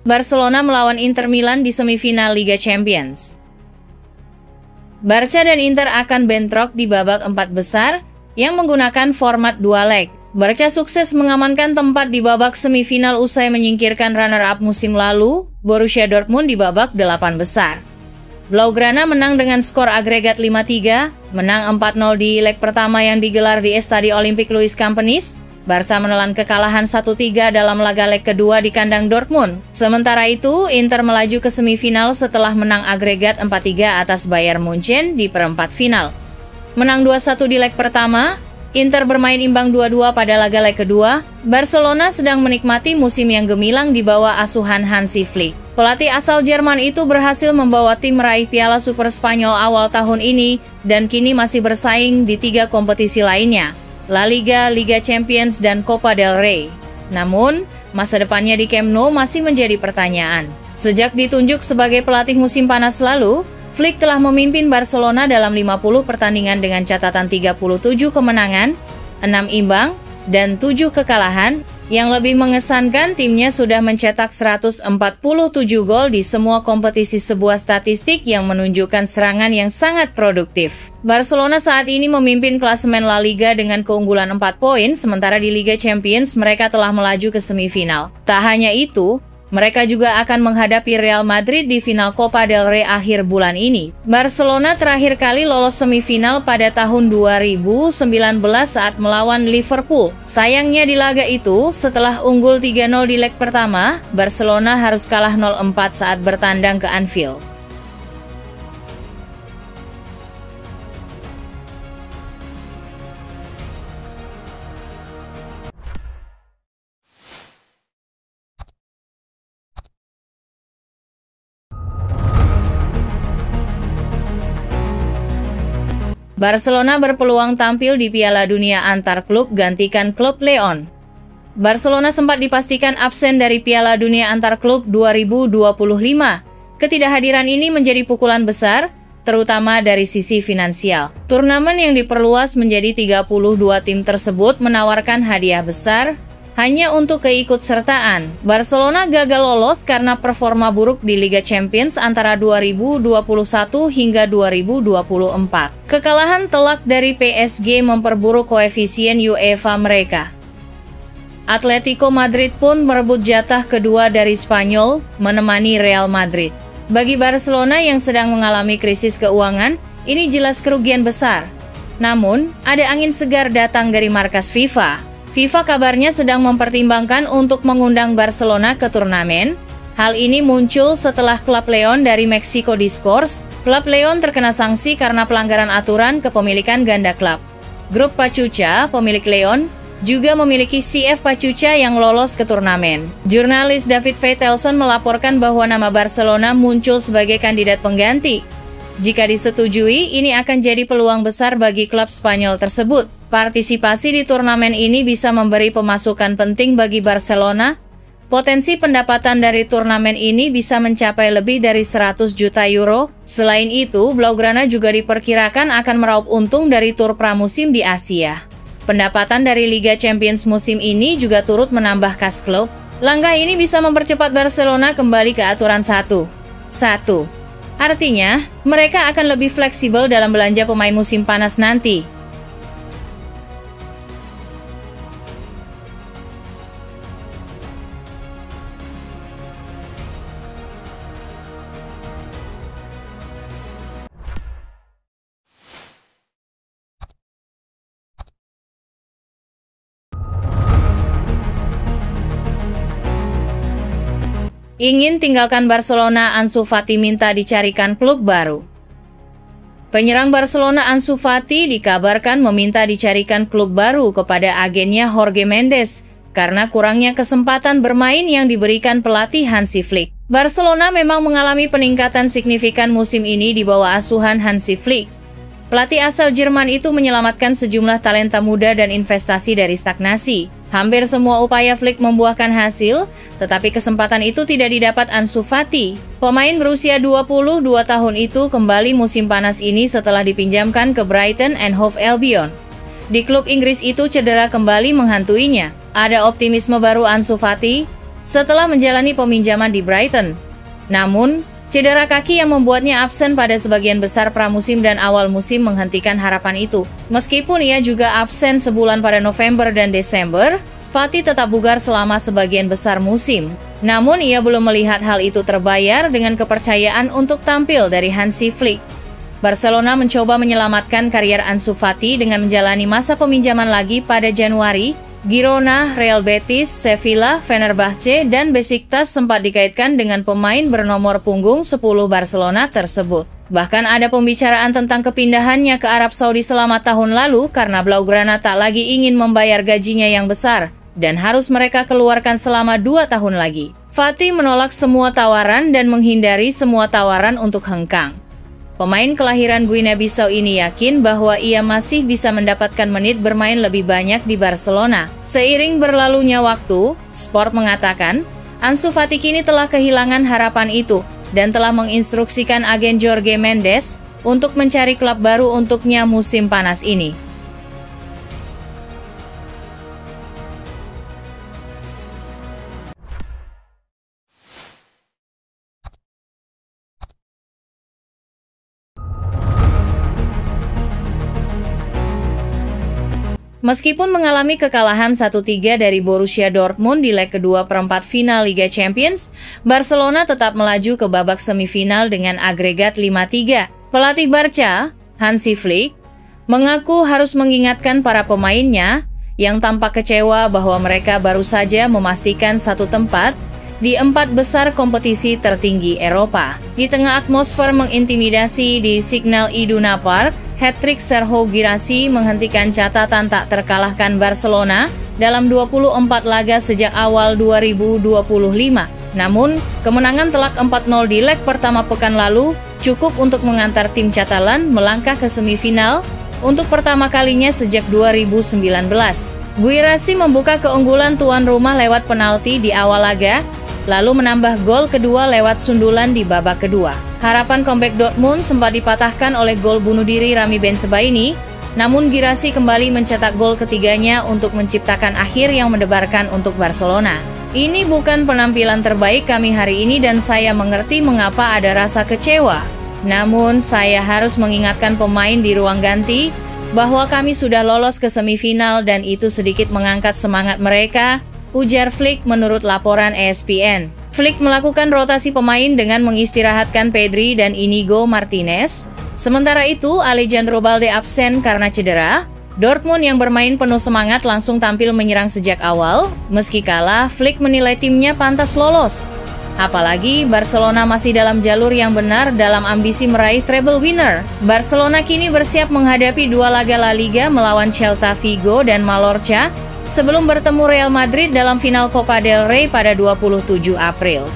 Barcelona melawan Inter Milan di semifinal Liga Champions. Barca dan Inter akan bentrok di babak 4 besar yang menggunakan format 2 leg. Barca sukses mengamankan tempat di babak semifinal usai menyingkirkan runner-up musim lalu, Borussia Dortmund di babak 8 besar. Blaugrana menang dengan skor agregat 5-3, menang 4-0 di leg pertama yang digelar di Estadio Olympique Luis Companys. Barca menelan kekalahan 1-3 dalam laga leg kedua di kandang Dortmund. Sementara itu, Inter melaju ke semifinal setelah menang agregat 4-3 atas Bayern Munchen di perempat final. Menang 2-1 di leg pertama, Inter bermain imbang 2-2 pada laga leg kedua. Barcelona sedang menikmati musim yang gemilang di bawah asuhan Hansi Flick. Pelatih asal Jerman itu berhasil membawa tim meraih Piala Super Spanyol awal tahun ini dan kini masih bersaing di 3 kompetisi lainnya, La Liga, Liga Champions, dan Copa del Rey. Namun, masa depannya di Camp Nou masih menjadi pertanyaan. Sejak ditunjuk sebagai pelatih musim panas lalu, Flick telah memimpin Barcelona dalam 50 pertandingan dengan catatan 37 kemenangan, 6 imbang, dan 7 kekalahan. Yang lebih mengesankan, timnya sudah mencetak 147 gol di semua kompetisi, sebuah statistik yang menunjukkan serangan yang sangat produktif. Barcelona saat ini memimpin klasemen La Liga dengan keunggulan 4 poin, sementara di Liga Champions mereka telah melaju ke semifinal. Tak hanya itu, mereka juga akan menghadapi Real Madrid di final Copa del Rey akhir bulan ini. Barcelona terakhir kali lolos semifinal pada tahun 2019 saat melawan Liverpool. Sayangnya di laga itu, setelah unggul 3-0 di leg pertama, Barcelona harus kalah 0-4 saat bertandang ke Anfield. Barcelona berpeluang tampil di Piala Dunia antar klub gantikan klub Leon. Barcelona sempat dipastikan absen dari Piala Dunia antar klub 2025. Ketidakhadiran ini menjadi pukulan besar, terutama dari sisi finansial. Turnamen yang diperluas menjadi 32 tim tersebut menawarkan hadiah besar hanya untuk keikutsertaan. Barcelona gagal lolos karena performa buruk di Liga Champions antara 2021 hingga 2024. Kekalahan telak dari PSG memperburuk koefisien UEFA mereka. Atletico Madrid pun merebut jatah kedua dari Spanyol, menemani Real Madrid. Bagi Barcelona yang sedang mengalami krisis keuangan, ini jelas kerugian besar. Namun, ada angin segar datang dari markas FIFA. FIFA kabarnya sedang mempertimbangkan untuk mengundang Barcelona ke turnamen. Hal ini muncul setelah klub Leon dari Meksiko diskors. Klub Leon terkena sanksi karena pelanggaran aturan kepemilikan ganda klub. Grup Pachuca, pemilik Leon, juga memiliki CF Pachuca yang lolos ke turnamen. Jurnalis David Feitelson melaporkan bahwa nama Barcelona muncul sebagai kandidat pengganti. Jika disetujui, ini akan jadi peluang besar bagi klub Spanyol tersebut. Partisipasi di turnamen ini bisa memberi pemasukan penting bagi Barcelona. Potensi pendapatan dari turnamen ini bisa mencapai lebih dari 100 juta euro. Selain itu, Blaugrana juga diperkirakan akan meraup untung dari tur pramusim di Asia. Pendapatan dari Liga Champions musim ini juga turut menambah kas klub. Langkah ini bisa mempercepat Barcelona kembali ke aturan 1-1. Artinya, mereka akan lebih fleksibel dalam belanja pemain musim panas nanti. Ingin tinggalkan Barcelona, Ansu Fati minta dicarikan klub baru. Penyerang Barcelona Ansu Fati dikabarkan meminta dicarikan klub baru kepada agennya Jorge Mendes karena kurangnya kesempatan bermain yang diberikan pelatih Hansi Flick. Barcelona memang mengalami peningkatan signifikan musim ini di bawah asuhan Hansi Flick. Pelatih asal Jerman itu menyelamatkan sejumlah talenta muda dan investasi dari stagnasi. Hampir semua upaya Flick membuahkan hasil, tetapi kesempatan itu tidak didapat Ansu Fati. Pemain berusia 22 tahun itu kembali musim panas ini setelah dipinjamkan ke Brighton and Hove Albion. Di klub Inggris itu cedera kembali menghantuinya. Ada optimisme baru Ansu Fati? setelah menjalani peminjaman di Brighton. Namun, cedera kaki yang membuatnya absen pada sebagian besar pramusim dan awal musim menghentikan harapan itu. Meskipun ia juga absen sebulan pada November dan Desember, Fati tetap bugar selama sebagian besar musim. Namun ia belum melihat hal itu terbayar dengan kepercayaan untuk tampil dari Hansi Flick. Barcelona mencoba menyelamatkan karier Ansu Fati dengan menjalani masa peminjaman lagi pada Januari. Girona, Real Betis, Sevilla, Fenerbahce, dan Besiktas sempat dikaitkan dengan pemain bernomor punggung 10 Barcelona tersebut. Bahkan ada pembicaraan tentang kepindahannya ke Arab Saudi selama tahun lalu karena Blaugrana tak lagi ingin membayar gajinya yang besar dan harus mereka keluarkan selama 2 tahun lagi. Fati menolak semua tawaran dan menghindari semua tawaran untuk hengkang. Pemain kelahiran Guinea-Bissau ini yakin bahwa ia masih bisa mendapatkan menit bermain lebih banyak di Barcelona. Seiring berlalunya waktu, Sport mengatakan, Ansu Fati kini telah kehilangan harapan itu dan telah menginstruksikan agen Jorge Mendes untuk mencari klub baru untuknya musim panas ini. Meskipun mengalami kekalahan 1-3 dari Borussia Dortmund di leg kedua perempat final Liga Champions, Barcelona tetap melaju ke babak semifinal dengan agregat 5-3. Pelatih Barca, Hansi Flick, mengaku harus mengingatkan para pemainnya yang tampak kecewa bahwa mereka baru saja memastikan satu tempat di 4 besar kompetisi tertinggi Eropa. Di tengah atmosfer mengintimidasi di Signal Iduna Park, hat-trick Sergio Guirassy menghentikan catatan tak terkalahkan Barcelona dalam 24 laga sejak awal 2025. Namun, kemenangan telak 4-0 di leg pertama pekan lalu cukup untuk mengantar tim Catalan melangkah ke semifinal untuk pertama kalinya sejak 2019. Guirassy membuka keunggulan tuan rumah lewat penalti di awal laga, lalu menambah gol kedua lewat sundulan di babak kedua. Harapan comeback Dortmund sempat dipatahkan oleh gol bunuh diri Rami Bensebaini, namun Guirassy kembali mencetak gol ketiganya untuk menciptakan akhir yang mendebarkan untuk Barcelona. Ini bukan penampilan terbaik kami hari ini dan saya mengerti mengapa ada rasa kecewa. Namun saya harus mengingatkan pemain di ruang ganti bahwa kami sudah lolos ke semifinal dan itu sedikit mengangkat semangat mereka, ujar Flick menurut laporan ESPN. Flick melakukan rotasi pemain dengan mengistirahatkan Pedri dan Inigo Martinez. Sementara itu, Alejandro Balde absen karena cedera. Dortmund yang bermain penuh semangat langsung tampil menyerang sejak awal. Meski kalah, Flick menilai timnya pantas lolos. Apalagi Barcelona masih dalam jalur yang benar dalam ambisi meraih treble winner. Barcelona kini bersiap menghadapi 2 laga La Liga melawan Celta Vigo dan Mallorca sebelum bertemu Real Madrid dalam final Copa del Rey pada 27 April.